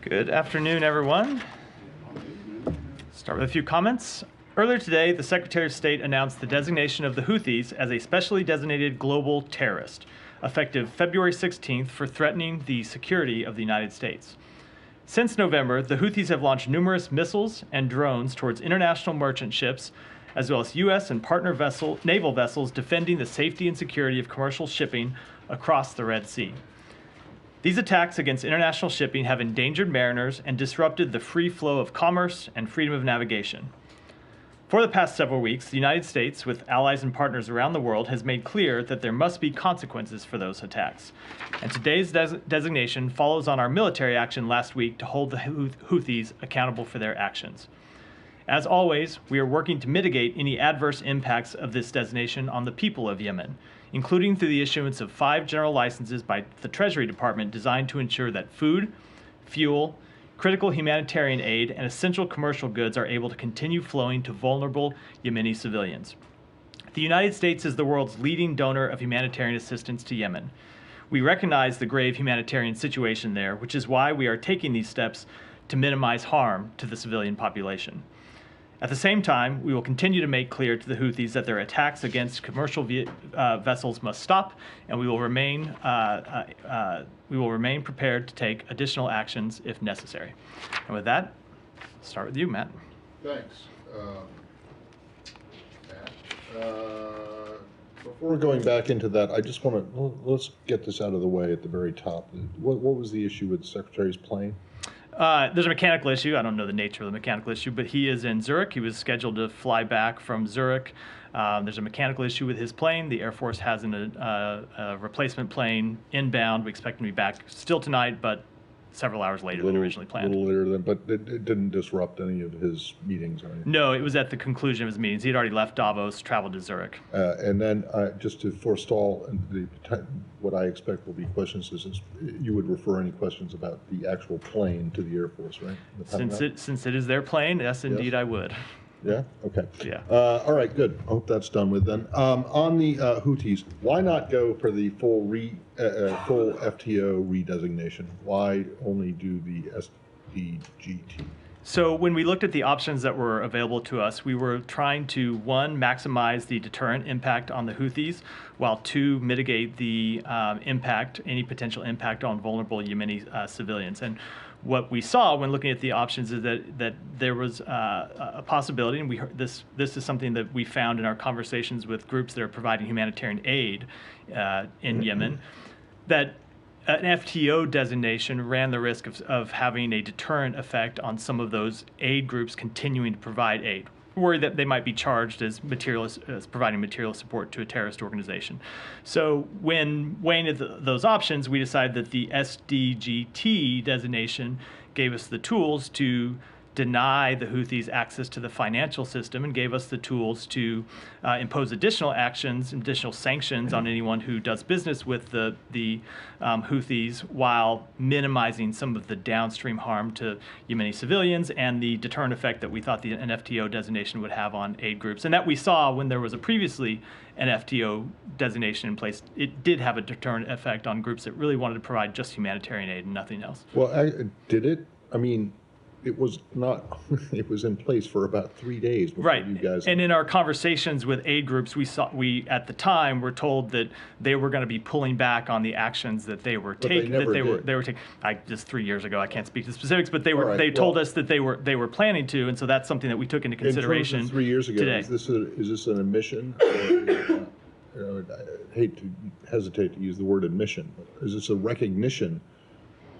Good afternoon, everyone. Start with a few comments. Earlier today, the Secretary of State announced the designation of the Houthis as a specially designated global terrorist, effective February 16th for threatening the security of the United States. Since November, the Houthis have launched numerous missiles and drones towards international merchant ships, as well as U.S. and partner naval vessels defending the safety and security of commercial shipping across the Red Sea. These attacks against international shipping have endangered mariners and disrupted the free flow of commerce and freedom of navigation. For the past several weeks, the United States, with allies and partners around the world, has made clear that there must be consequences for those attacks. And today's designation follows on our military action last week to hold the Houthis accountable for their actions. As always, we are working to mitigate any adverse impacts of this designation on the people of Yemen, including through the issuance of 5 general licenses by the Treasury Department designed to ensure that food, fuel, critical humanitarian aid, and essential commercial goods are able to continue flowing to vulnerable Yemeni civilians. The United States is the world's leading donor of humanitarian assistance to Yemen. We recognize the grave humanitarian situation there, which is why we are taking these steps to minimize harm to the civilian population. At the same time, we will continue to make clear to the Houthis that their attacks against commercial vessels must stop, and we will remain prepared to take additional actions if necessary. And with that, I'll start with you, Matt. Thanks, Matt. Before going back into that, I just want to let's get this out of the way at the very top. What was the issue with the Secretary's plane? There's a mechanical issue. I don't know the nature of the mechanical issue, but he is in Zurich. He was scheduled to fly back from Zurich. There's a mechanical issue with his plane. The Air Force has a replacement plane inbound. We expect him to be back still tonight, but several hours later than originally planned. A little later than, but it didn't disrupt any of his meetings or anything? No, it was at the conclusion of his meetings. He had already left Davos, traveled to Zurich. And then just to forestall what I expect will be questions, is you would refer any questions about the actual plane to the Air Force, right? Since it is their plane, yes, indeed, I would. Yeah? Okay. Yeah. All right, good. I hope that's done with then. On the Houthis, why not go for the full FTO redesignation? Why only do the SDGT? So when we looked at the options that were available to us, we were trying to, 1, maximize the deterrent impact on the Houthis, while 2, mitigate the any potential impact on vulnerable Yemeni civilians. And What we saw when looking at the options is that there was a possibility, and we heard this is something that we found in our conversations with groups that are providing humanitarian aid in Yemen, that an FTO designation ran the risk of having a deterrent effect on some of those aid groups continuing to provide aid. Worried that they might be charged as providing material support to a terrorist organization. So when weighing those options, we decided that the SDGT designation gave us the tools to deny the Houthis access to the financial system and gave us the tools to impose additional actions, additional sanctions on anyone who does business with the Houthis while minimizing some of the downstream harm to Yemeni civilians and the deterrent effect that we thought an FTO designation would have on aid groups. And that we saw when there was previously an FTO designation in place. It did have a deterrent effect on groups that really wanted to provide just humanitarian aid and nothing else. Well, did it? I mean, it was not, it was in place for about 3 days before you guys. And in our conversations with aid groups, we at the time were told that they were going to be pulling back on the actions that they were taking. They were taking. Just 3 years ago, I can't speak to the specifics, but they told us that they were planning to, and so that's something that we took into consideration. In terms of 3 years ago, today. Is this an admission? I hesitate to use the word admission, but is this a recognition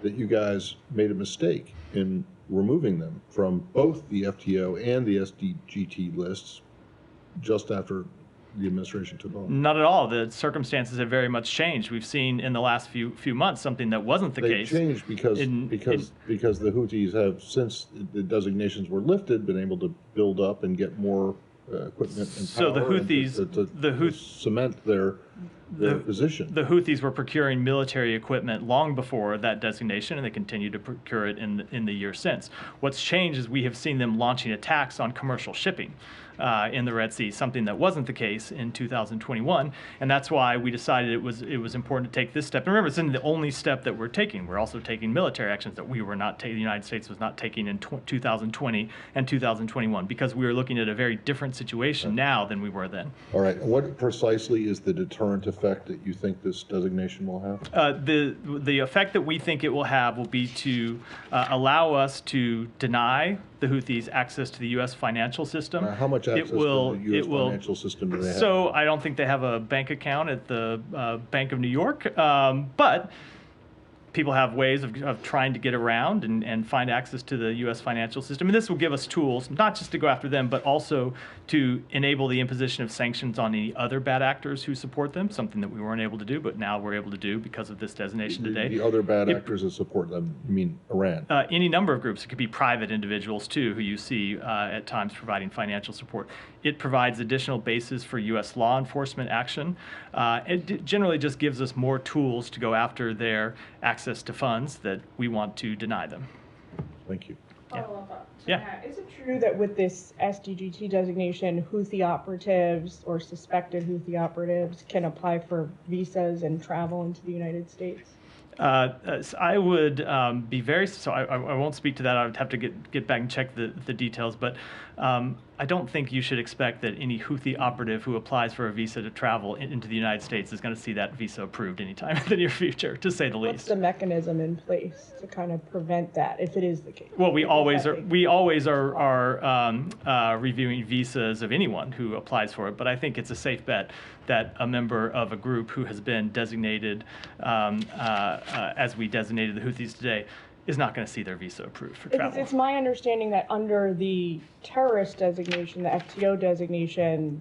that you guys made a mistake in removing them from both the FTO and the SDGT lists just after the administration took over? Not at all. The circumstances have very much changed. We've seen in the last few months something that wasn't the case. They changed because the Houthis have, since the designations were lifted, been able to build up and get more equipment and so power the Houthis, to cement their position. The Houthis were procuring military equipment long before that designation, and they continue to procure it in the year since. What's changed is we have seen them launching attacks on commercial shipping in the Red Sea, something that wasn't the case in 2021, and that's why we decided it was important to take this step. And remember, it's the only step that we're taking. We're also taking military actions that we were not taking. The United States was not taking in 2020 and 2021 because we were looking at a very different situation now than we were then. All right. What precisely is the deterrent effect that you think this designation will have? The effect that we think it will have will be to allow us to deny the Houthis access to the U.S. financial system. How much access to the U.S. financial system do they have? So I don't think they have a bank account at the Bank of New York, but people have ways of trying to get around and find access to the U.S. financial system. And this will give us tools, not just to go after them, but also to enable the imposition of sanctions on any other bad actors who support them, something that we weren't able to do, but now we're able to do because of this designation today. The other bad actors that support them, you mean Iran? Any number of groups. It could be private individuals, too, who you see at times providing financial support. It provides additional bases for U.S. law enforcement action. It generally just gives us more tools to go after their access to funds that we want to deny them. Thank you. Yeah. Is it true that with this SDGT designation, Houthi operatives or suspected Houthi operatives can apply for visas and travel into the United States? I would be very, so I won't speak to that. I would have to get back and check the details, but I don't think you should expect that any Houthi operative who applies for a visa to travel into the United States is going to see that visa approved anytime in the near future, to say the least. What's the mechanism in place to kind of prevent that, if it is the case? Well, we always are reviewing visas of anyone who applies for it, but I think it's a safe bet that a member of a group who has been designated, as we designated the Houthis today, is not going to see their visa approved for travel. It's my understanding that under the terrorist designation, the FTO designation,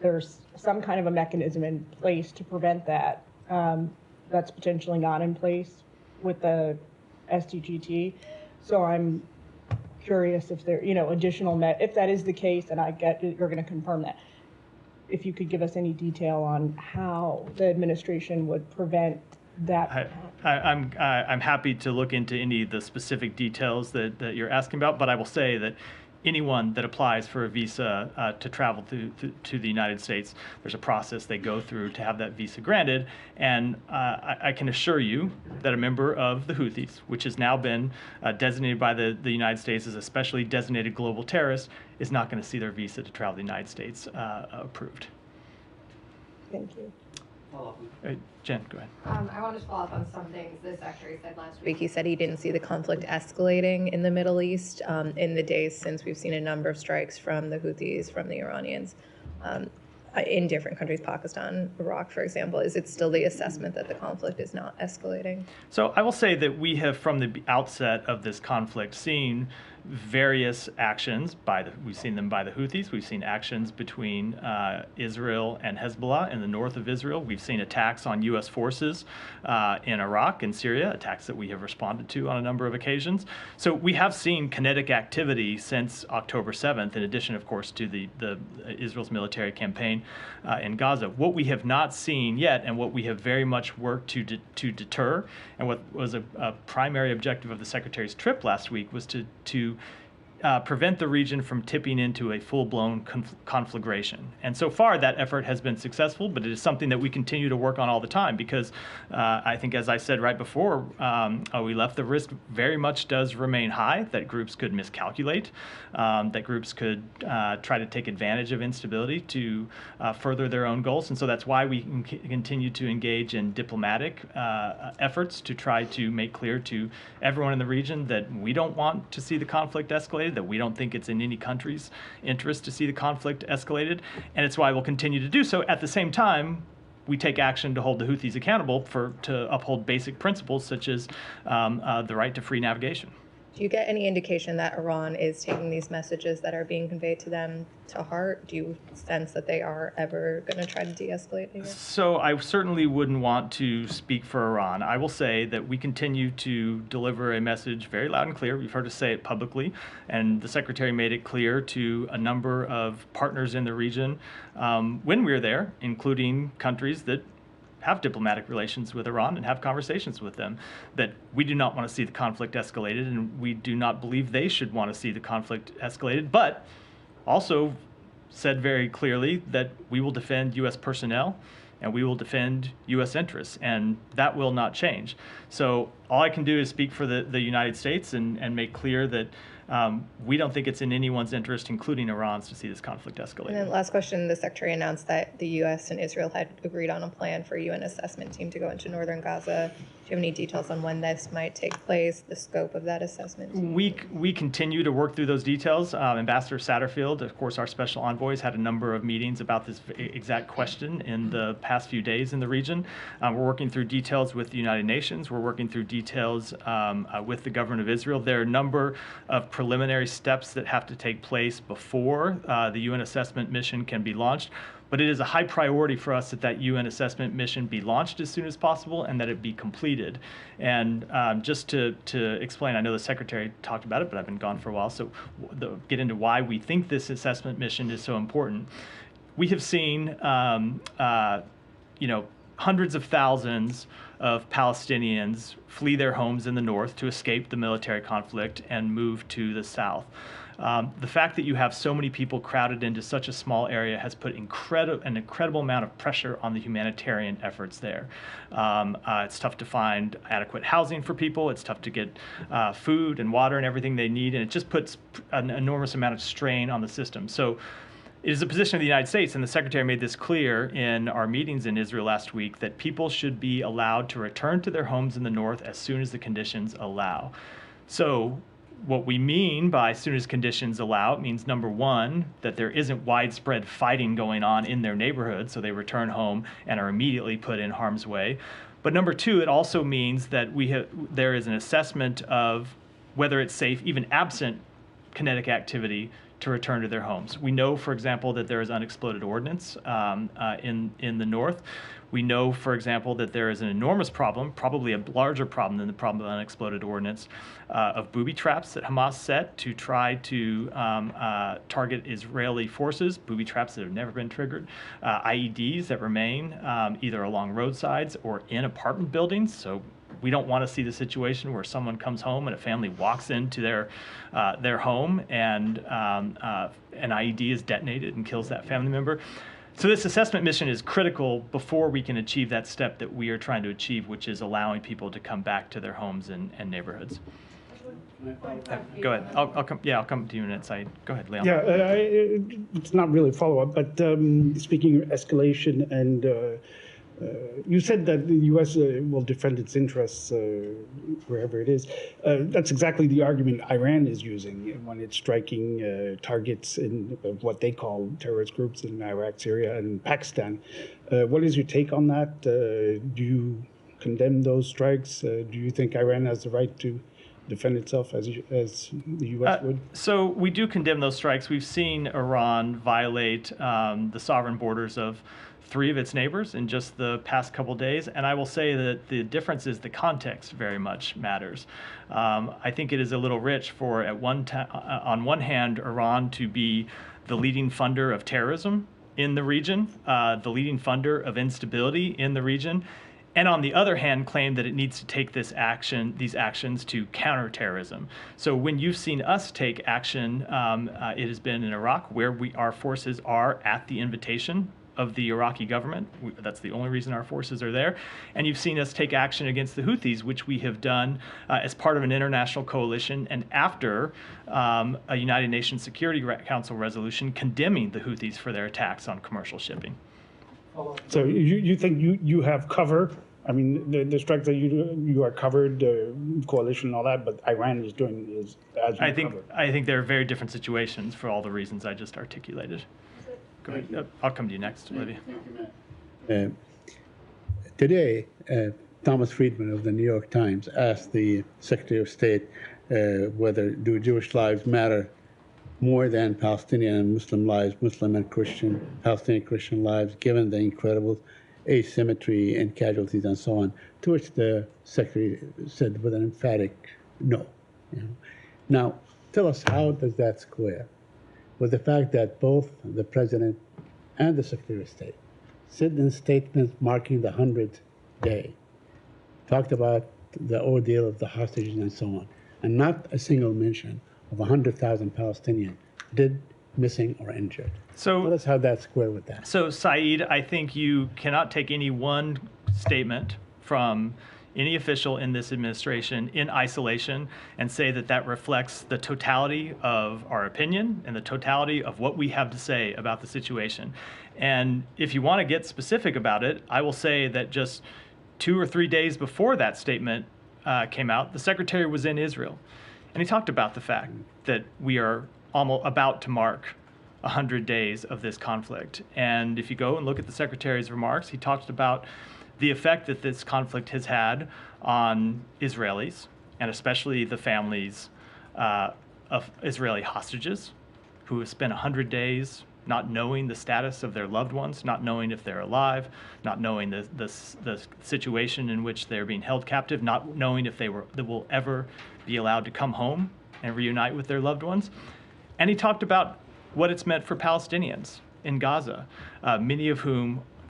there's some kind of a mechanism in place to prevent that. That's potentially not in place with the SDGT. So I'm curious if there, additional if that is the case, and I get you're going to confirm that. If you could give us any detail on how the administration would prevent that. I'm happy to look into any of the specific details that you're asking about, but I will say that anyone that applies for a visa to travel to the United States, there's a process they go through to have that visa granted, and I can assure you that a member of the Houthis, which has now been designated by the United States as a specially designated global terrorist, is not going to see their visa to travel to the United States approved. Thank you. Jen, go ahead. I wanted to follow up on some things the Secretary said last week. He said he didn't see the conflict escalating in the Middle East in the days since we've seen a number of strikes from the Houthis, from the Iranians, in different countries, Pakistan, Iraq, for example. Is it still the assessment that the conflict is not escalating? So I will say that we have, from the outset of this conflict, seen various actions we've seen them by the Houthis. We've seen actions between Israel and Hezbollah in the north of Israel. We've seen attacks on U.S. forces in Iraq and Syria, attacks that we have responded to on a number of occasions. So we have seen kinetic activity since October 7th, in addition, of course, to the Israel's military campaign in Gaza. What we have not seen yet, and what we have very much worked to deter, and what was a primary objective of the Secretary's trip last week, was to prevent the region from tipping into a full-blown conflagration. And so far, that effort has been successful, but it is something that we continue to work on all the time because I think, as I said right before we left, the risk very much does remain high that groups could miscalculate, that groups could try to take advantage of instability to further their own goals. And so that's why we continue to engage in diplomatic efforts to try to make clear to everyone in the region that we don't want to see the conflict escalated, that we don't think it's in any country's interest to see the conflict escalated, and it's why we'll continue to do so. At the same time, we take action to hold the Houthis accountable to uphold basic principles such as the right to free navigation. Do you get any indication that Iran is taking these messages that are being conveyed to them to heart? Do you sense that they are ever going to try to de-escalate here? So I certainly wouldn't want to speak for Iran. I will say that we continue to deliver a message very loud and clear. We've heard us say it publicly, and the Secretary made it clear to a number of partners in the region when we were there, including countries that have diplomatic relations with Iran and have conversations with them, that we do not want to see the conflict escalated, and we do not believe they should want to see the conflict escalated, but also said very clearly that we will defend U.S. personnel and we will defend U.S. interests, and that will not change. So all I can do is speak for the United States and make clear that we don't think it's in anyone's interest, including Iran's, to see this conflict escalate. And then last question, the Secretary announced that the U.S. and Israel had agreed on a plan for a UN assessment team to go into northern Gaza. Do you have any details on when this might take place, the scope of that assessment team? We continue to work through those details. Ambassador Satterfield, of course, our special envoy, has had a number of meetings about this exact question in the past few days in the region. We're working through details with the United Nations. We're working through details with the government of Israel. There are a number of preliminary steps that have to take place before the UN assessment mission can be launched. But it is a high priority for us that that UN assessment mission be launched as soon as possible and that it be completed. And just to explain, I know the Secretary talked about it, but I've been gone for a while, so get into why we think this assessment mission is so important. We have seen, hundreds of thousands of Palestinians flee their homes in the north to escape the military conflict and move to the south. The fact that you have so many people crowded into such a small area has put an incredible amount of pressure on the humanitarian efforts there. It's tough to find adequate housing for people. It's tough to get food and water and everything they need, and it just puts an enormous amount of strain on the system. So it is the position of the United States, and the Secretary made this clear in our meetings in Israel last week, that people should be allowed to return to their homes in the north as soon as the conditions allow. So what we mean by as soon as conditions allow, it means, number one, that there isn't widespread fighting going on in their neighborhood, so they return home and are immediately put in harm's way. But number two, it also means that there is an assessment of whether it's safe, even absent kinetic activity, to return to their homes. We know, for example, that there is unexploded ordnance in the north. We know, for example, that there is an enormous problem, probably a larger problem than the problem of unexploded ordnance, of booby traps that Hamas set to try to target Israeli forces, booby traps that have never been triggered, IEDs that remain either along roadsides or in apartment buildings. So we don't want to see the situation where someone comes home and a family walks into their home and an IED is detonated and kills that family member. So this assessment mission is critical before we can achieve that step that we are trying to achieve, which is allowing people to come back to their homes and neighborhoods. Go ahead. I'll come to you in a minute, Saeed. Go ahead, Leon. Yeah, it's not really a follow-up, but speaking of escalation and You said that the U.S. Will defend its interests wherever it is. That's exactly the argument Iran is using when it's striking targets in what they call terrorist groups in Iraq, Syria, and Pakistan. What is your take on that? Do you condemn those strikes? Do you think Iran has the right to defend itself as the U.S. would? So we do condemn those strikes. We've seen Iran violate the sovereign borders of 3 of its neighbors in just the past couple days, and I will say that the difference is the context very much matters. I think it is a little rich for on one hand Iran to be the leading funder of terrorism in the region, the leading funder of instability in the region, and on the other hand claim that it needs to take these actions to counter terrorism. So when you've seen us take action, it has been in Iraq, where our forces are at the invitation of the Iraqi government. That's the only reason our forces are there. And you've seen us take action against the Houthis, which we have done as part of an international coalition and after a United Nations Security Council resolution condemning the Houthis for their attacks on commercial shipping. So you think you have cover? I mean, the strikes that you are covered, coalition and all that, but Iran is doing is as you cover. I think they're very different situations for all the reasons I just articulated. Go ahead. I'll come to you next, Olivia. Today, Thomas Friedman of the New York Times asked the Secretary of State whether do Jewish lives matter more than Palestinian and Muslim lives, Muslim and Christian, Palestinian Christian lives, given the incredible asymmetry and casualties and so on, to which the Secretary said with an emphatic no. Now, tell us, how does that square with the fact that both the President and the Secretary of State said in statements marking the 100th day, talked about the ordeal of the hostages and so on, and not a single mention of 100,000 Palestinians dead, missing, or injured? So tell us how that square with that. So, Saeed, I think you cannot take any one statement from any official in this administration in isolation and say that that reflects the totality of our opinion and the totality of what we have to say about the situation. And if you want to get specific about it, I will say that just 2 or 3 days before that statement came out, the Secretary was in Israel. And he talked about the fact that we are almost about to mark 100 days of this conflict. And if you go and look at the Secretary's remarks, he talked about the effect that this conflict has had on Israelis, and especially the families of Israeli hostages who have spent 100 days not knowing the status of their loved ones, not knowing if they're alive, not knowing the situation in which they're being held captive, not knowing if they will ever be allowed to come home and reunite with their loved ones. And he talked about what it's meant for Palestinians in Gaza,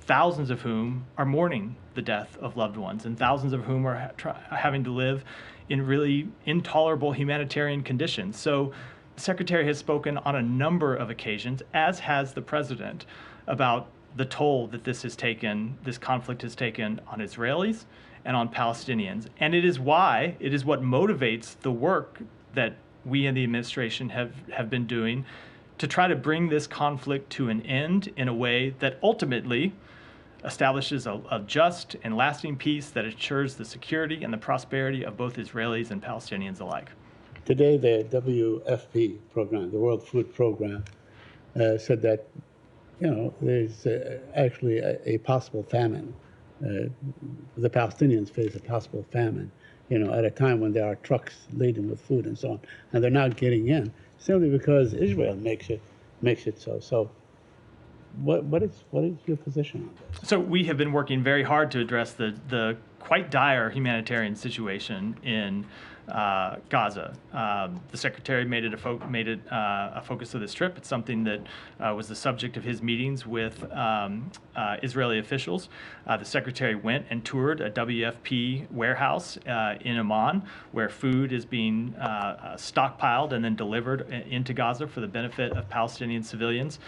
thousands of whom are mourning the death of loved ones, and thousands of whom are having to live in really intolerable humanitarian conditions. So the Secretary has spoken on a number of occasions, as has the President, about the toll that this conflict has taken on Israelis and on Palestinians. And it is what motivates the work that we in the administration have been doing to try to bring this conflict to an end in a way that ultimately establishes a just and lasting peace that ensures the security and the prosperity of both Israelis and Palestinians alike. Today, the WFP program, the World Food Program, said that, there's actually a possible famine. The Palestinians face a possible famine, at a time when there are trucks laden with food and so on, and they're not getting in simply because Israel makes it so. So, what is your position on this? So we have been working very hard to address the quite dire humanitarian situation in Gaza. The Secretary made it a focus of this trip. It's something that was the subject of his meetings with Israeli officials. The Secretary went and toured a WFP warehouse in Amman, where food is being stockpiled and then delivered into Gaza for the benefit of Palestinian civilians.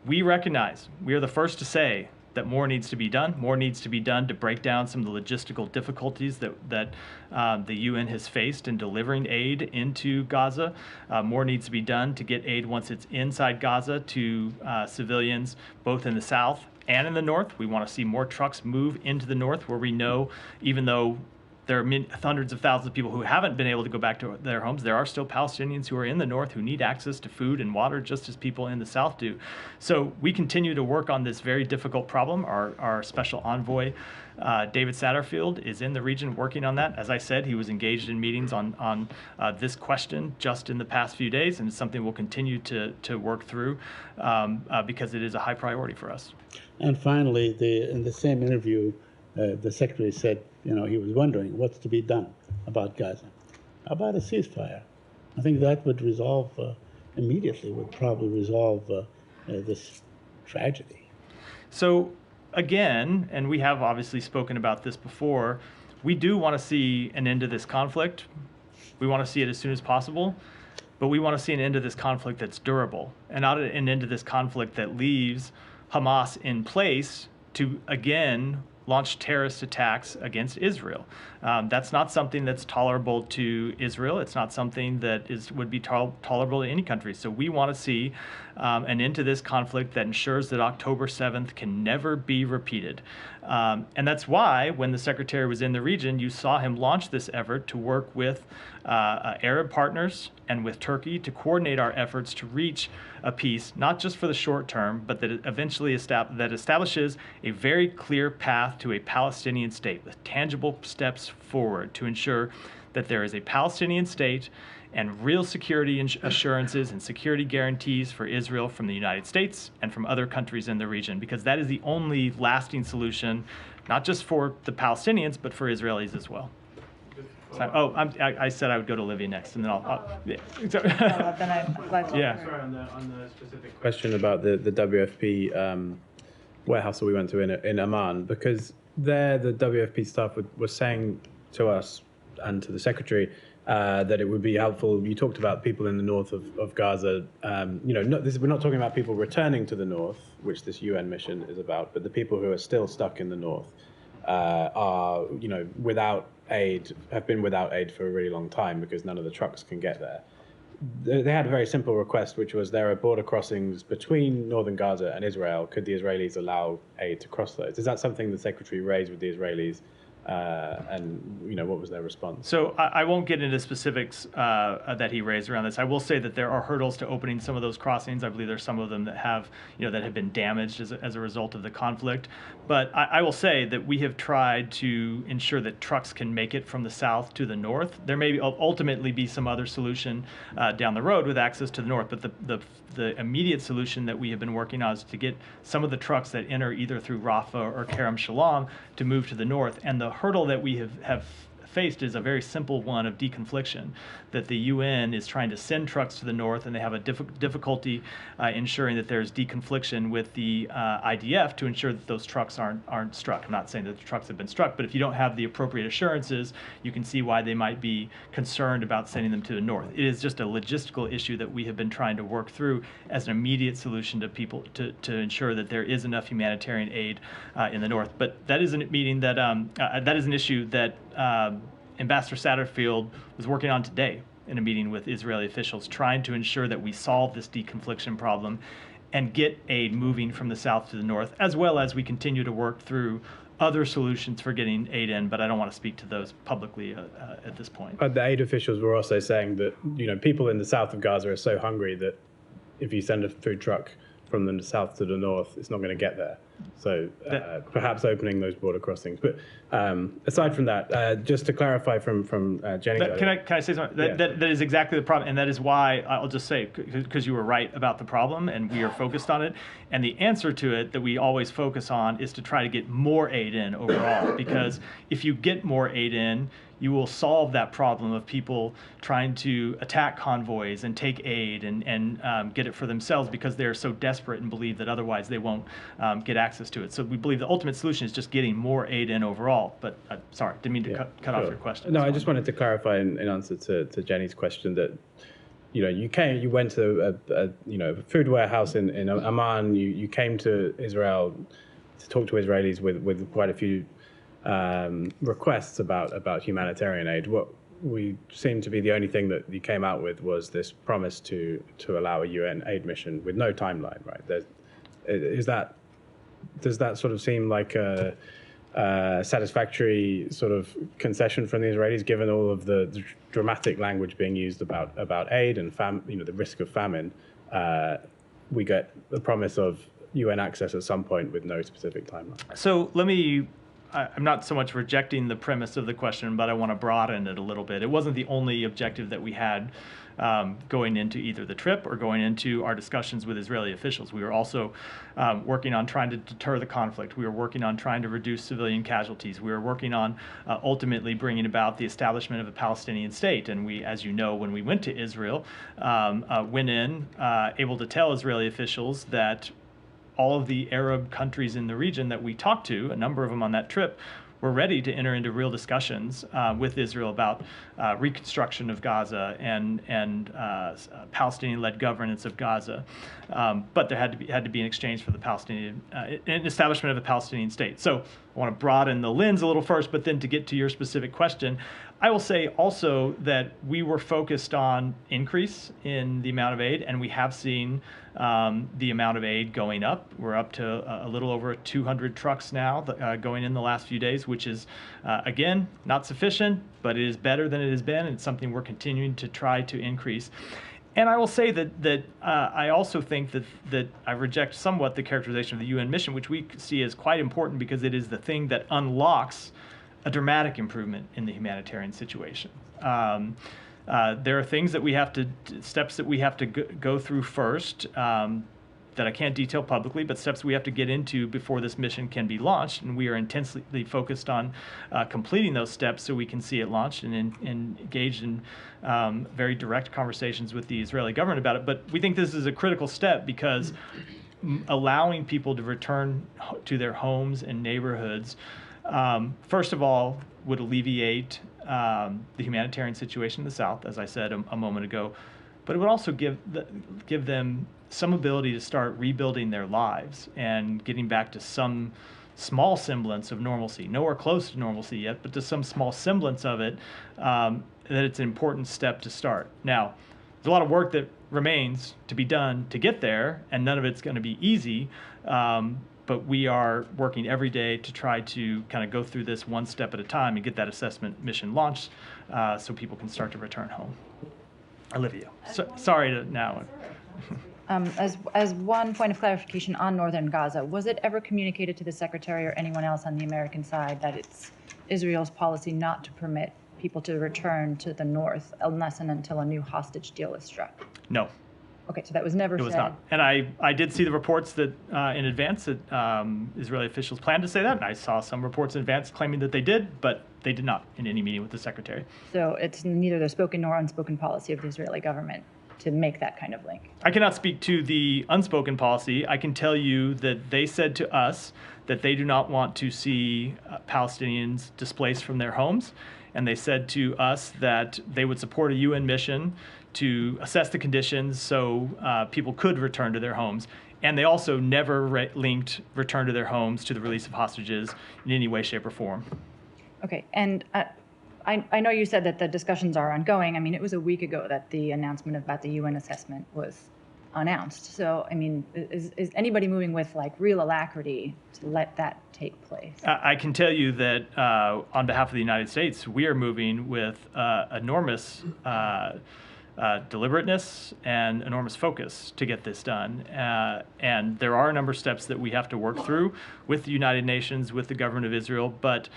We recognize, we are the first to say that more needs to be done. More needs to be done to break down some of the logistical difficulties that the UN has faced in delivering aid into Gaza. More needs to be done to get aid once it's inside Gaza to civilians, both in the south and in the north. We want to see more trucks move into the north, where we know, even though there are hundreds of thousands of people who haven't been able to go back to their homes, there are still Palestinians who are in the north who need access to food and water just as people in the south do. So we continue to work on this very difficult problem. Our special envoy, David Satterfield, is in the region working on that. As I said, he was engaged in meetings on this question just in the past few days, and it's something we'll continue to work through because it is a high priority for us. And finally, in the same interview, the secretary said, he was wondering what's to be done about Gaza. How about a ceasefire? I think that would resolve immediately, would probably resolve this tragedy. So again, and we have obviously spoken about this before, we do want to see an end to this conflict. We want to see it as soon as possible, but we want to see an end to this conflict that's durable, and not an end to this conflict that leaves Hamas in place to, again, launch terrorist attacks against Israel. That's not something that's tolerable to Israel. It's not something that would be tolerable to any country. So we want to see an end to this conflict that ensures that October 7th can never be repeated. And that's why when the secretary was in the region, you saw him launch this effort to work with Arab partners and with Turkey to coordinate our efforts to reach a peace, not just for the short term, but that it eventually establishes a very clear path to a Palestinian state with tangible steps forward to ensure that there is a Palestinian state and real security assurances and security guarantees for Israel from the United States and from other countries in the region, because that is the only lasting solution, not just for the Palestinians, but for Israelis as well. So, I said I would go to Olivia next, and then I'll yeah. Then I'm glad to Yeah. Sorry, on the specific question about the WFP warehouse that we went to in Amman, because there the WFP staff was saying to us and to the secretary that it would be helpful. You talked about people in the north of Gaza. We're not talking about people returning to the north, which this UN mission is about, but the people who are still stuck in the north are, without aid, have been without aid for a really long time because none of the trucks can get there. They had a very simple request, which was there are border crossings between northern Gaza and Israel. Could the Israelis allow aid to cross those? Is that something the secretary raised with the Israelis? And what was their response? So I won't get into specifics that he raised around this. I will say that there are hurdles to opening some of those crossings. I believe there's some of them that have been damaged as a result of the conflict. But I will say that we have tried to ensure that trucks can make it from the south to the north. There may ultimately be some other solution down the road with access to the north, but the immediate solution that we have been working on is to get some of the trucks that enter either through Rafah or Kerem Shalom to move to the north. And the hurdle that we have faced is a very simple one of deconfliction, that the UN is trying to send trucks to the north, and they have a difficulty ensuring that there's deconfliction with the IDF to ensure that those trucks aren't struck. I'm not saying that the trucks have been struck, but if you don't have the appropriate assurances, you can see why they might be concerned about sending them to the north. It is just a logistical issue that we have been trying to work through as an immediate solution to people to ensure that there is enough humanitarian aid in the north. But that is a meeting that is an issue that Ambassador Satterfield was working on today in a meeting with Israeli officials, trying to ensure that we solve this deconfliction problem and get aid moving from the south to the north, as well as we continue to work through other solutions for getting aid in, but I don't want to speak to those publicly at this point. The aid officials were also saying that people in the south of Gaza are so hungry that if you send a food truck from the south to the north, it's not going to get there. So perhaps opening those border crossings. But aside from that, just to clarify from Jenny. Can I say something? That is exactly the problem, and that is why I'll just say, because you were right about the problem, and we are focused on it. And the answer to it that we always focus on is to try to get more aid in overall, because if you get more aid in, you will solve that problem of people trying to attack convoys and take aid and get it for themselves because they're so desperate and believe that otherwise they won't get access to it. So we believe the ultimate solution is just getting more aid in overall. But sorry, didn't mean to cut off your question. No, I just wanted to clarify in answer to Jenny's question that you went to a food warehouse in Amman. You came to Israel talk to Israelis with quite a few requests about humanitarian aid. What we seem to be the only thing that you came out with was this promise to allow a UN aid mission with no timeline, right? Does that sort of seem like a satisfactory sort of concession from the Israelis, given all of the dramatic language being used about aid and the risk of famine? We get the promise of UN access at some point with no specific timeline. So I'm not so much rejecting the premise of the question, but I want to broaden it a little bit. It wasn't the only objective that we had going into either the trip or going into our discussions with Israeli officials. We were also working on trying to deter the conflict. We were working on trying to reduce civilian casualties. We were working on ultimately bringing about the establishment of a Palestinian state. And we, as you know, when we went to Israel, went in able to tell Israeli officials that all of the Arab countries in the region that we talked to, a number of them on that trip, were ready to enter into real discussions with Israel about reconstruction of Gaza and Palestinian-led governance of Gaza. But there had to be an exchange for the Palestinian an establishment of a Palestinian state. So I want to broaden the lens a little first, but then to get to your specific question, I will say also that we were focused on increase in the amount of aid, and we have seen the amount of aid going up. We're up to a little over 200 trucks now going in the last few days, which is, again, not sufficient, but it is better than it has been, and it's something we're continuing to try to increase. And I will say that I also think that I reject somewhat the characterization of the UN mission, which we see as quite important because it is the thing that unlocks a dramatic improvement in the humanitarian situation. There are things that we have to, steps that we have to go through first that I can't detail publicly, but steps we have to get into before this mission can be launched. And we are intensely focused on completing those steps so we can see it launched and engaged in very direct conversations with the Israeli government about it. But we think this is a critical step because allowing people to return to their homes and neighborhoods, first of all, would alleviate the humanitarian situation in the South, as I said a moment ago, but it would also give them some ability to start rebuilding their lives and getting back to some small semblance of normalcy. Nowhere close to normalcy yet, but to some small semblance of it, that it's an important step to start. Now, there's a lot of work that remains to be done to get there, and none of it's going to be easy. But we are working every day to try to kind of go through this one step at a time and get that assessment mission launched so people can start to return home. Olivia, sorry to now. As one point of clarification on northern Gaza, was it ever communicated to the Secretary or anyone else on the American side that it's Israel's policy not to permit people to return to the north unless and until a new hostage deal is struck? No. Okay, so that was never said. It was not. And I did see the reports that in advance that Israeli officials planned to say that, and I saw some reports in advance claiming that they did, but they did not in any meeting with the Secretary. So it's neither the spoken nor unspoken policy of the Israeli government to make that kind of link. I cannot speak to the unspoken policy. I can tell you that they said to us that they do not want to see Palestinians displaced from their homes, and they said to us that they would support a UN mission to assess the conditions so people could return to their homes. And they also never linked return to their homes to the release of hostages in any way, shape, or form. Okay, and I know you said that the discussions are ongoing. I mean, it was a week ago that the announcement about the UN assessment was announced. So, I mean, is anybody moving with like real alacrity to let that take place? I can tell you that on behalf of the United States, we are moving with enormous deliberateness and enormous focus to get this done. And there are a number of steps that we have to work through with the United Nations, with the government of Israel, but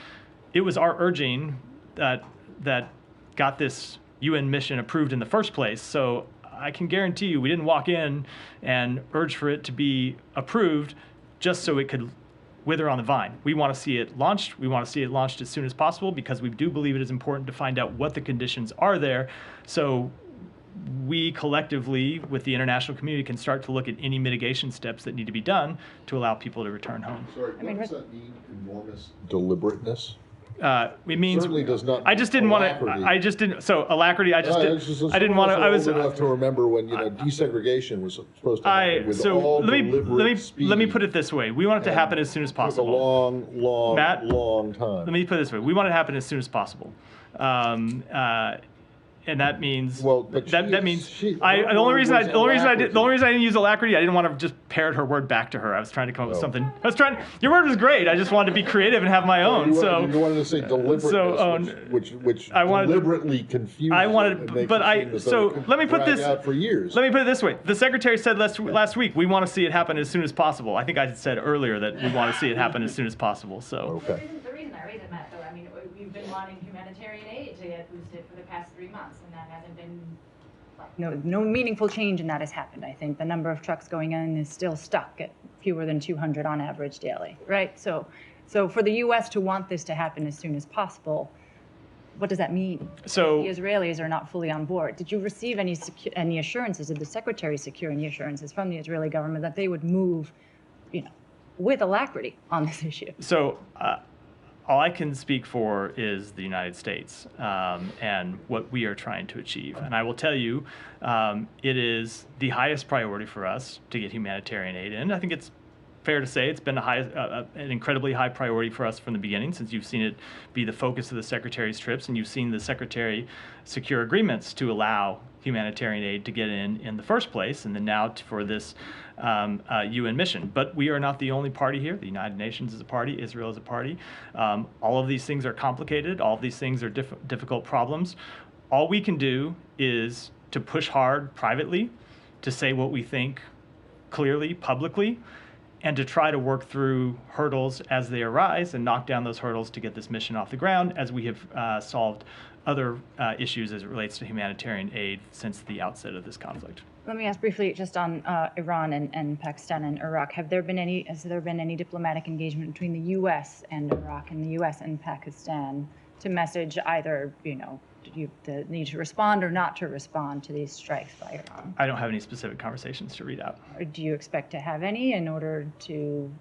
it was our urging that got this UN mission approved in the first place. So I can guarantee you we didn't walk in and urge for it to be approved just so it could wither on the vine. We want to see it launched. We want to see it launched as soon as possible because we do believe it is important to find out what the conditions are there. So we collectively, with the international community, can start to look at any mitigation steps that need to be done to allow people to return home. Sorry, what does that mean, enormous deliberateness? it means Certainly does not. I just didn't want to. alacrity. I just didn't. So alacrity. I just It's didn't. just I didn't want to. I was. old enough to remember when desegregation was supposed to happen with So all let deliberate speed. me put it this way. We want it to happen as soon as It took a possible. long, Matt, long time. Let me put it this way. We want it to happen as soon as possible. And that means Well, but that means the the only reason I alacrity. didn't use alacrity, I didn't want to just parrot her word back to her. I was trying to come up with Oh. something. Your word was great. I just wanted to be creative and have my own. You So wanted to say deliberateness, which I wanted to- deliberately confused. I it wanted- and makes but it I- seem as though so it could let me put drag this- out for years. let me put it this way. The secretary said last week, we want to see it happen as soon as possible. I think I said earlier that we want to see it happen as soon as possible. So Okay. The reason I raise it, Matt, though, I mean, we've been wanting humanitarian aid to get boosted for the past 3 months, and that hasn't been. No meaningful change in that has happened. I think the number of trucks going in is still stuck at fewer than 200 on average daily, right? So for the U.S. to want this to happen as soon as possible, what does that mean? So- the Israelis are not fully on board. Did you receive any assurances? Did the secretary secure any assurances from the Israeli government that they would move, with alacrity on this issue? So all I can speak for is the United States and what we are trying to achieve. And I will tell you, it is the highest priority for us to get humanitarian aid in. I think it's fair to say it's been an incredibly high priority for us from the beginning, since you've seen it be the focus of the Secretary's trips, and you've seen the Secretary secure agreements to allow humanitarian aid to get in the first place, and then now for this UN mission. But we are not the only party here. The United Nations is a party. Israel is a party. All of these things are complicated. All of these things are difficult problems. All we can do is to push hard privately, to say what we think clearly, publicly, and to try to work through hurdles as they arise and knock down those hurdles to get this mission off the ground, as we have solved other issues as it relates to humanitarian aid since the outset of this conflict. Let me ask briefly just on Iran and Pakistan and Iraq. Has there been any diplomatic engagement between the U.S. and Iraq and the U.S. and Pakistan to message either, the need to respond or not to respond to these strikes by Iran? I don't have any specific conversations to read out. Or do you expect to have any in order to,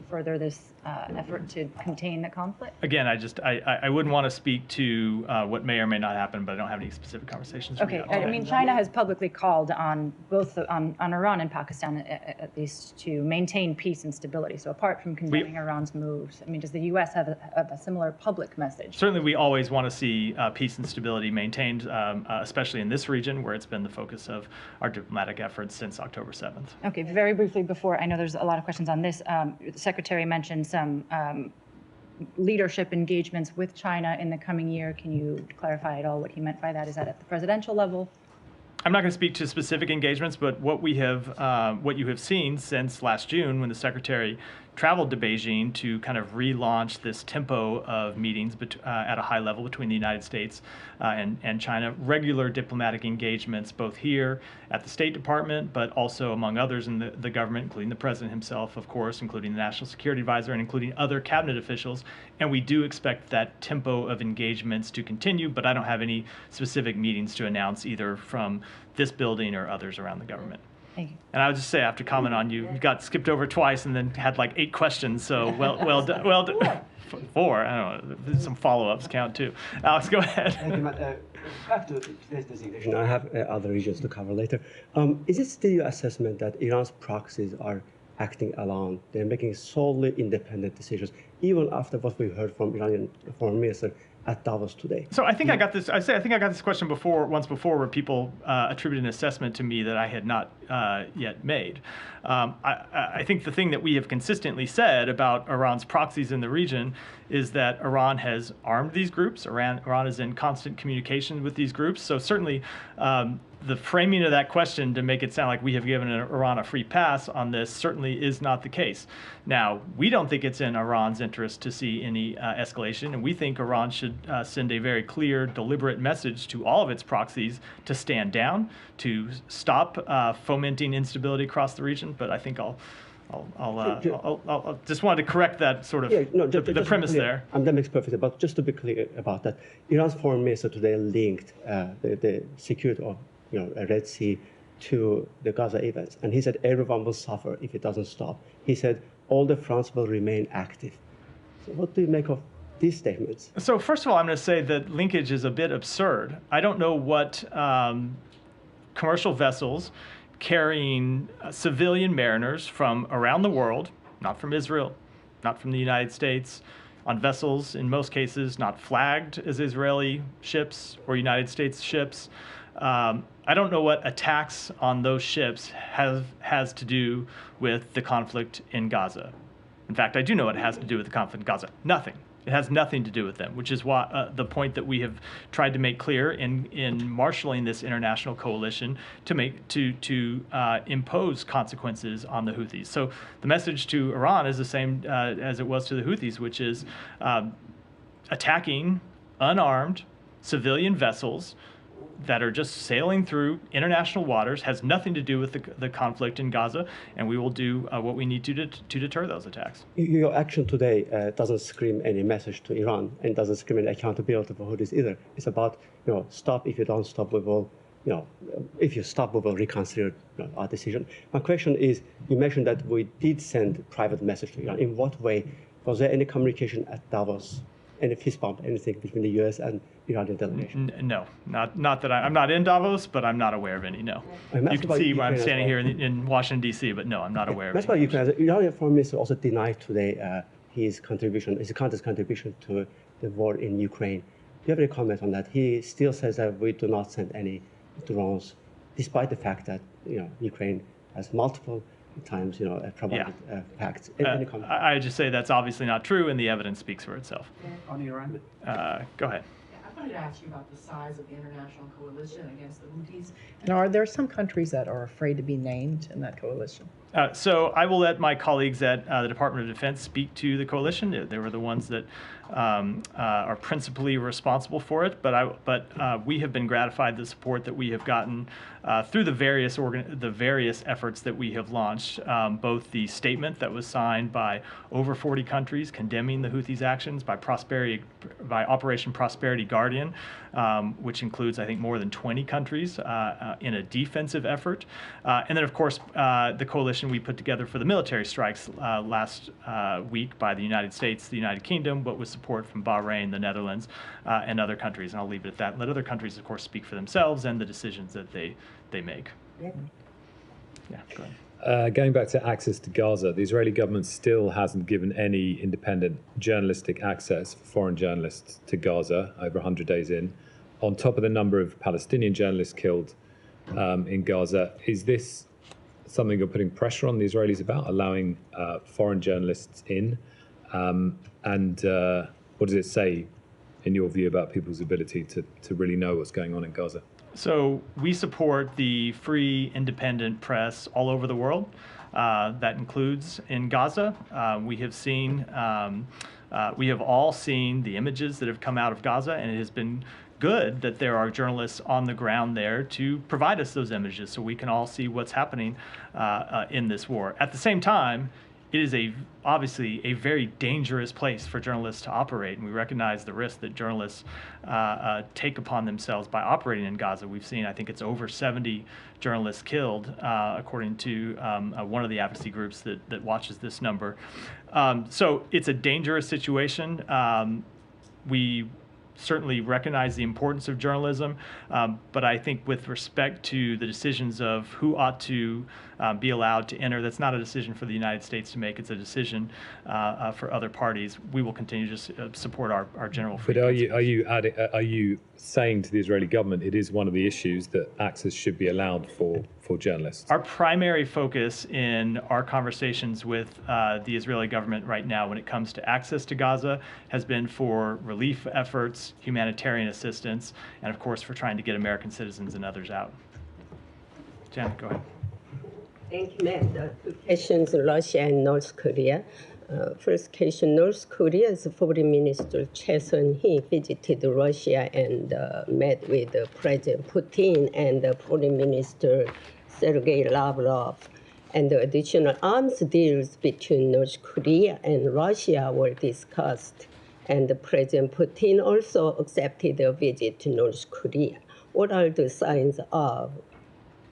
further this effort to contain the conflict? Again, I wouldn't want to speak to what may or may not happen, but I don't have any specific conversations to read Okay, out. I mean, China has publicly called on both on Iran and Pakistan, at least, to maintain peace and stability. So apart from condemning Iran's moves, I mean, does the U.S. have a similar public message? Certainly, we always want to see peace and stability maintained, especially in this region where it's been the focus of our diplomatic efforts since October 7th. Okay, very briefly before, I know there's a lot of questions on this, the Secretary mentioned some leadership engagements with China in the coming year. Can you clarify at all what he meant by that? Is that at the presidential level? I'm not going to speak to specific engagements, but what you have seen since last June, when the Secretary traveled to Beijing to kind of relaunch this tempo of meetings at a high level between the United States and China, regular diplomatic engagements both here at the State Department, but also among others in the government, including the President himself, of course, including the National Security Advisor, and including other cabinet officials. And we do expect that tempo of engagements to continue, but I don't have any specific meetines to announce either from this building or others around the government. Thank you. And I would just say, after comment on you got skipped over twice and then had like 8 questions. So well done. 4. I don't know. Some follow-ups count too. Alex, go ahead. Thank you, Matt. Back to today's designation. I have other regions to cover later. Is it still your assessment that Iran's proxies are acting alone? They're making solely independent decisions, even after what we heard from Iranian Foreign Minister at Davos today? So I think I got this. I think I got this question once before, where people attributed an assessment to me that I had not yet made. I think the thing that we have consistently said about Iran's proxies in the region is that Iran has armed these groups. Iran is in constant communication with these groups. So certainly, the framing of that question to make it sound like we have given Iran a free pass on this certainly is not the case. Now, we don't think it's in Iran's interest to see any escalation, and we think Iran should send a very clear, deliberate message to all of its proxies to stand down, to stop fomenting instability across the region. But I think I'll just wanted to correct that sort of the premise there. And that makes perfect sense. But just to be clear about that, Iran's foreign minister today linked the security of a Red Sea to the Gaza events. And he said everyone will suffer if it doesn't stop. He said all the fronts will remain active. So what do you make of these statements? So first of all, I'm going to say that linkage is a bit absurd. I don't know what commercial vessels carrying civilian mariners from around the world, not from Israel, not from the United States, on vessels, in most cases, not flagged as Israeli ships or United States ships. I don't know what attacks on those ships has to do with the conflict in Gaza. In fact, I do know what it has to do with the conflict in Gaza. Nothing. It has nothing to do with them, which is why the point that we have tried to make clear in marshaling this international coalition to impose consequences on the Houthis. So the message to Iran is the same as it was to the Houthis, which is attacking unarmed civilian vessels that are just sailing through international waters, has nothing to do with the conflict in Gaza, and we will do what we need to deter those attacks. Your action today doesn't scream any message to Iran and doesn't scream any accountability for Houthis either. It's about, stop. If you don't stop, we will, if you stop, we will reconsider our decision. My question is, you mentioned that we did send private message to Iran. In what way? Was there any communication at Davos? Any fist bump, anything between the U.S. and Iranian delegation? No, not that I'm not in Davos, but I'm not aware of any. No, you can see why I'm standing here in Washington D.C., but no, I'm not aware of any. That's why Ukraine. Iranian foreign minister also denied today his country's contribution to the war in Ukraine. Do you have any comment on that? He still says that we do not send any drones, despite the fact that Ukraine has multiple times, provided facts. Any comment? I just say that's obviously not true, and the evidence speaks for itself. On Iran? Go ahead. I wanted to ask you about the size of the international coalition against the Houthis. And are there some countries that are afraid to be named in that coalition? So I will let my colleagues at the Department of Defense speak to the coalition. They were the ones that are principally responsible for it. But we have been gratified the support that we have gotten through the various efforts that we have launched. Both the statement that was signed by over 40 countries condemning the Houthis' actions by Operation Prosperity Guardian, which includes, I think, more than 20 countries in a defensive effort. And then, of course, the coalition we put together for the military strikes last week by the United States, the United Kingdom, but with support from Bahrain, the Netherlands, and other countries. And I'll leave it at that and let other countries, of course, speak for themselves and the decisions that they make. Yeah, go ahead. Going back to access to Gaza, the Israeli government still hasn't given any independent journalistic access for foreign journalists to Gaza over 100 days in. On top of the number of Palestinian journalists killed in Gaza, is this something you're putting pressure on the Israelis about, allowing foreign journalists in? And what does it say, in your view, about people's ability to really know what's going on in Gaza? So we support the free, independent press all over the world. That includes in Gaza. We have all seen the images that have come out of Gaza, and it has been good that there are journalists on the ground there to provide us those images so we can all see what's happening in this war. At the same time, it is obviously a very dangerous place for journalists to operate, and we recognize the risk that journalists take upon themselves by operating in Gaza. We've seen, I think it's over 70 journalists killed, according to one of the advocacy groups that watches this number. So it's a dangerous situation. We certainly recognize the importance of journalism, but I think with respect to the decisions of who ought to be allowed to enter, that's not a decision for the United States to make. It's a decision for other parties. We will continue to support our general free. But are you saying to the Israeli government it is one of the issues that access should be allowed for journalists? Our primary focus in our conversations with the Israeli government right now when it comes to access to Gaza has been for relief efforts, humanitarian assistance, and of course for trying to get American citizens and others out. Janet, go ahead. Thank you, Matt. Two questions, Russia and North Korea. First question, North Korea's foreign minister Choi Sun-hee visited Russia and met with President Putin and foreign minister Sergei Lavrov. And the additional arms deals between North Korea and Russia were discussed. And President Putin also accepted a visit to North Korea. What are the signs of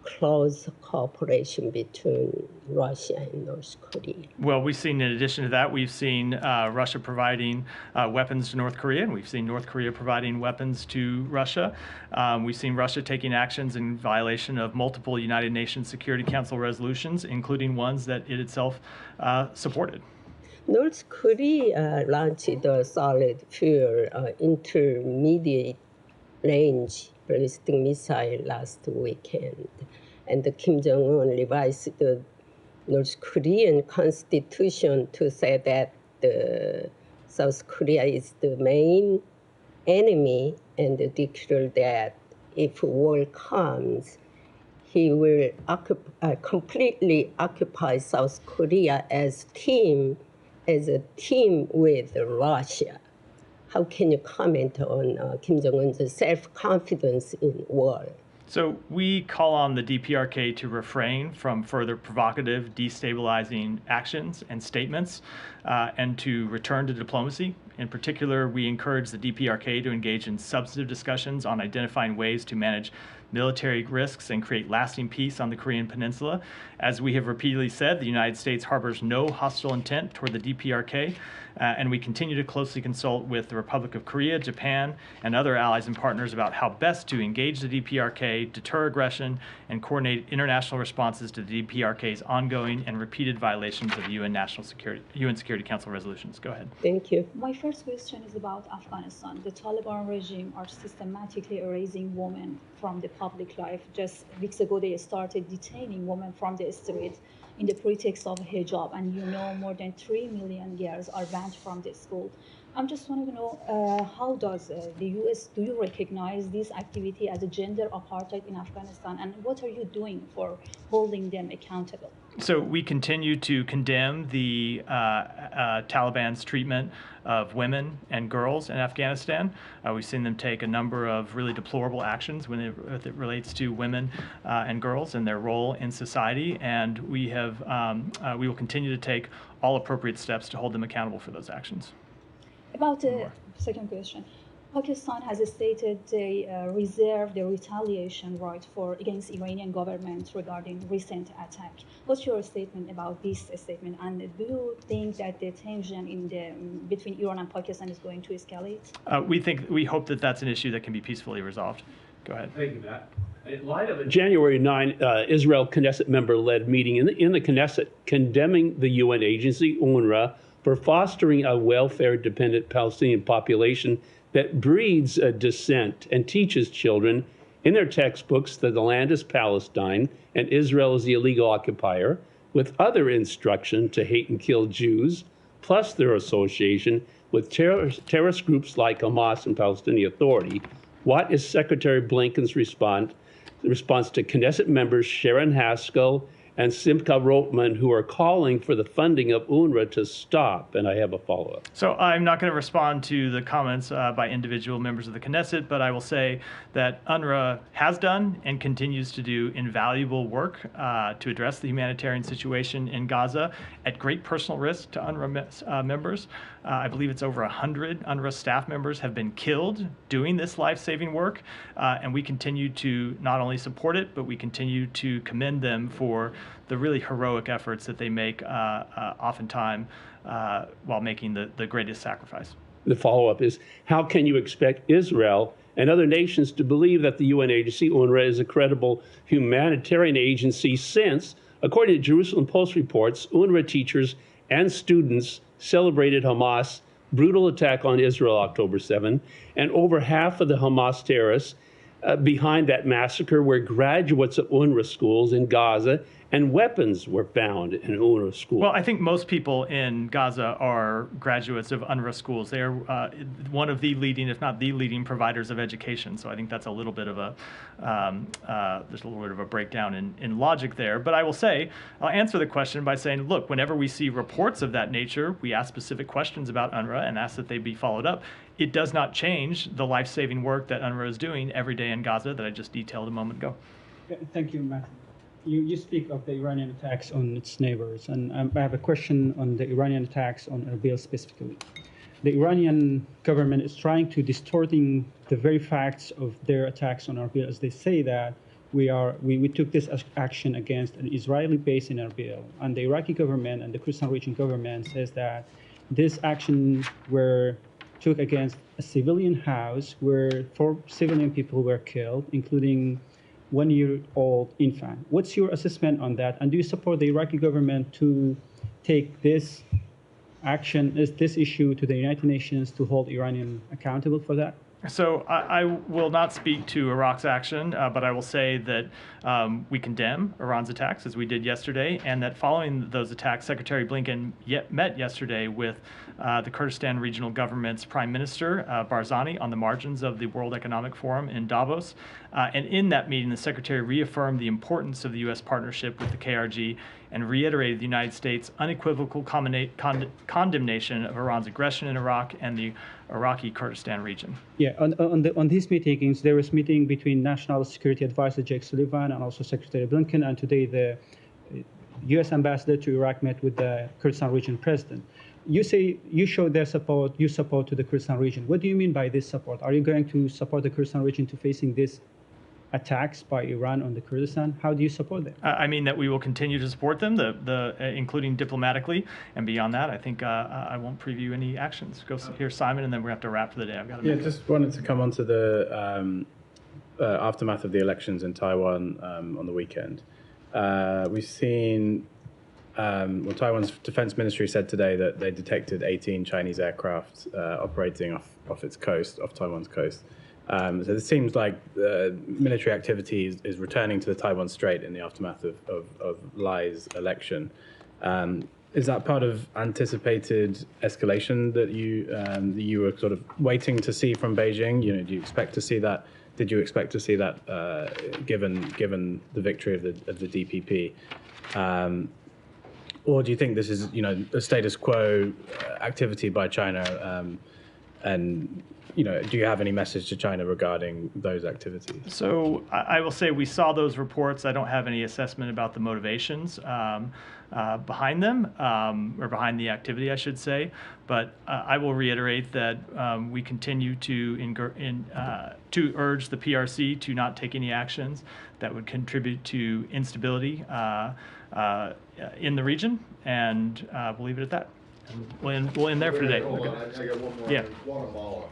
close cooperation between Russia and North Korea? Well, we've seen, in addition to that, we've seen Russia providing weapons to North Korea, and we've seen North Korea providing weapons to Russia. We've seen Russia taking actions in violation of multiple United Nations Security Council resolutions, including ones that it itself supported. North Korea launched a solid fuel intermediate range ballistic missile last weekend. And Kim Jong-un revised the North Korean constitution to say that South Korea is the main enemy and declared that if war comes, he will completely occupy South Korea as a team with Russia. How can you comment on Kim Jong-un's self-confidence in war? So we call on the DPRK to refrain from further provocative, destabilizing actions and statements, and to return to diplomacy. In particular, we encourage the DPRK to engage in substantive discussions on identifying ways to manage military risks and create lasting peace on the Korean Peninsula. As we have repeatedly said, the United States harbors no hostile intent toward the DPRK, and we continue to closely consult with the Republic of Korea, Japan, and other allies and partners about how best to engage the DPRK, deter aggression, and coordinate international responses to the DPRK's ongoing and repeated violations of UN Security Council resolutions. Go ahead. Thank you. My first question is about Afghanistan. The Taliban regime are systematically erasing women from the public life. Just weeks ago, they started detaining women from the street in the pretext of hijab, and more than 3 million girls are banned from the school. I'm just wanting to know how does the U.S. do you recognize this activity as a gender apartheid in Afghanistan, and what are you doing for holding them accountable? So we continue to condemn the Taliban's treatment of women and girls in Afghanistan. We've seen them take a number of really deplorable actions when it relates to women and girls and their role in society, and we will continue to take all appropriate steps to hold them accountable for those actions. About the second question, Pakistan has stated they reserve the retaliation right against Iranian government regarding recent attack. What's your statement about this statement? And do you think that the tension between Iran and Pakistan is going to escalate? We hope that that's an issue that can be peacefully resolved. Go ahead. Thank you, Matt. In light of a January 9 Israel Knesset member-led meeting in the Knesset condemning the UN agency, UNRWA, for fostering a welfare-dependent Palestinian population that breeds dissent and teaches children in their textbooks that the land is Palestine and Israel is the illegal occupier, with other instruction to hate and kill Jews, plus their association with terrorist groups like Hamas and Palestinian Authority. What is Secretary Blinken's response to Knesset members Sharon Haskell and Simcha Rotman, who are calling for the funding of UNRWA to stop? And I have a follow-up. So I'm not going to respond to the comments by individual members of the Knesset, but I will say that UNRWA has done and continues to do invaluable work to address the humanitarian situation in Gaza at great personal risk to UNRWA members. I believe it's over 100 UNRWA staff members have been killed doing this life-saving work, and we continue to not only support it, but we continue to commend them for the really heroic efforts that they make oftentimes while making the greatest sacrifice. The follow-up is, how can you expect Israel and other nations to believe that the UN agency, UNRWA, is a credible humanitarian agency since, according to Jerusalem Post reports, UNRWA teachers and students celebrated Hamas' brutal attack on Israel October 7, and over half of the Hamas terrorists behind that massacre were graduates of UNRWA schools in Gaza, and weapons were found in UNRWA schools. Well, I think most people in Gaza are graduates of UNRWA schools. They are one of the leading, if not the leading, providers of education. So I think that's a little bit of there's a little bit of a breakdown in logic there. But I will say, I'll answer the question by saying, look, whenever we see reports of that nature, we ask specific questions about UNRWA and ask that they be followed up. It does not change the life-saving work that UNRWA is doing every day in Gaza that I just detailed a moment ago. Thank you, Matthew. You speak of the Iranian attacks on its neighbors, and I have a question on the Iranian attacks on Erbil specifically. The Iranian government is trying to distorting the very facts of their attacks on Erbil, as they say that we took this action against an Israeli base in Erbil, and the Iraqi government and the Kurdistan region government says that this action were took against a civilian house where 4 civilian people were killed, including 1-year-old infant. What's your assessment on that? And do you support the Iraqi government to take this action, this issue to the United Nations to hold Iranian accountable for that? So I will not speak to Iraq's action, but I will say that we condemn Iran's attacks, as we did yesterday, and that following those attacks, Secretary Blinken met yesterday with the Kurdistan Regional Government's Prime Minister, Barzani, on the margins of the World Economic Forum in Davos. And in that meeting, the Secretary reaffirmed the importance of the U.S. partnership with the KRG and reiterated the United States' unequivocal condemnation of Iran's aggression in Iraq and the Iraqi Kurdistan region. Yeah, on these meetings, there was meeting between National Security Advisor Jake Sullivan and also Secretary Blinken, and today the U.S. ambassador to Iraq met with the Kurdistan region president. You say you showed their support, you support to the Kurdistan region. What do you mean by this support? Are you going to support the Kurdistan region to facing this attacks by Iran on the Kurdistan? How do you support them? I mean that we will continue to support them, including diplomatically, and beyond that, I think I won't preview any actions. Go hear Simon, and then we're going to have to wrap for the day. I've got to just wanted to come on to the aftermath of the elections in Taiwan on the weekend. We've seen, Taiwan's defense ministry said today that they detected 18 Chinese aircraft operating off its coast, off Taiwan's coast. So it seems like military activity is returning to the Taiwan Strait in the aftermath of Lai's election. Is that part of anticipated escalation that you were sort of waiting to see from Beijing? You know, do you expect to see that? Did you expect to see that given the victory of the DPP? Or do you think this is, a status quo activity by China? And do you have any message to China regarding those activities? So I will say we saw those reports. I don't have any assessment about the motivations behind them, or behind the activity, I should say. But I will reiterate that we continue to urge the PRC to not take any actions that would contribute to instability in the region, and we'll leave it at that. And we'll end there for today. Hold on, I got one more. Yeah. Guatemala.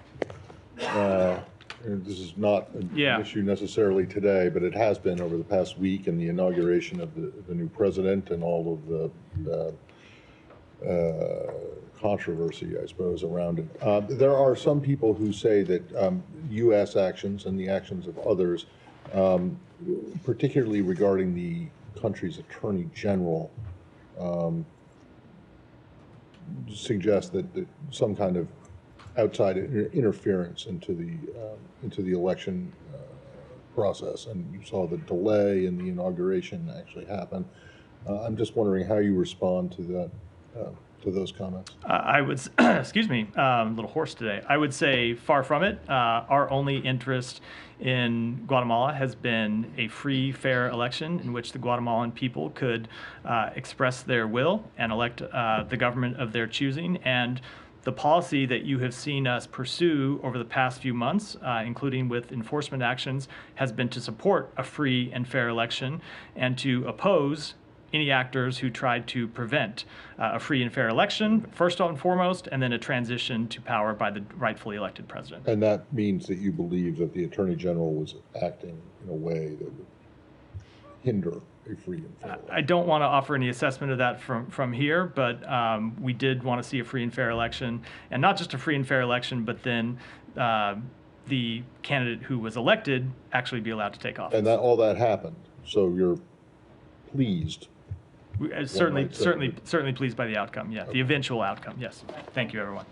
This is not an issue necessarily today, but it has been over the past week in the inauguration of the new president and all of the controversy, I suppose, around it. There are some people who say that U.S. actions and the actions of others, particularly regarding the country's attorney general, suggest that some kind of outside interference into the election process, and you saw the delay in the inauguration actually happen. I'm just wondering how you respond to that, to those comments. I would, excuse me, I'm a little hoarse today. I would say far from it. Our only interest in Guatemala has been a free, fair election in which the Guatemalan people could express their will and elect the government of their choosing. And the policy that you have seen us pursue over the past few months, including with enforcement actions, has been to support a free and fair election and to oppose any actors who tried to prevent a free and fair election, first and foremost, and then a transition to power by the rightfully elected president. And that means that you believe that the Attorney General was acting in a way that would hinder a free and fair election. I don't want to offer any assessment of that from here, but we did want to see a free and fair election, and not just a free and fair election, but then the candidate who was elected actually be allowed to take office. And all that happened, so you're pleased. Certainly pleased by the outcome. Yeah, okay. The eventual outcome. Yes. Thank you, everyone.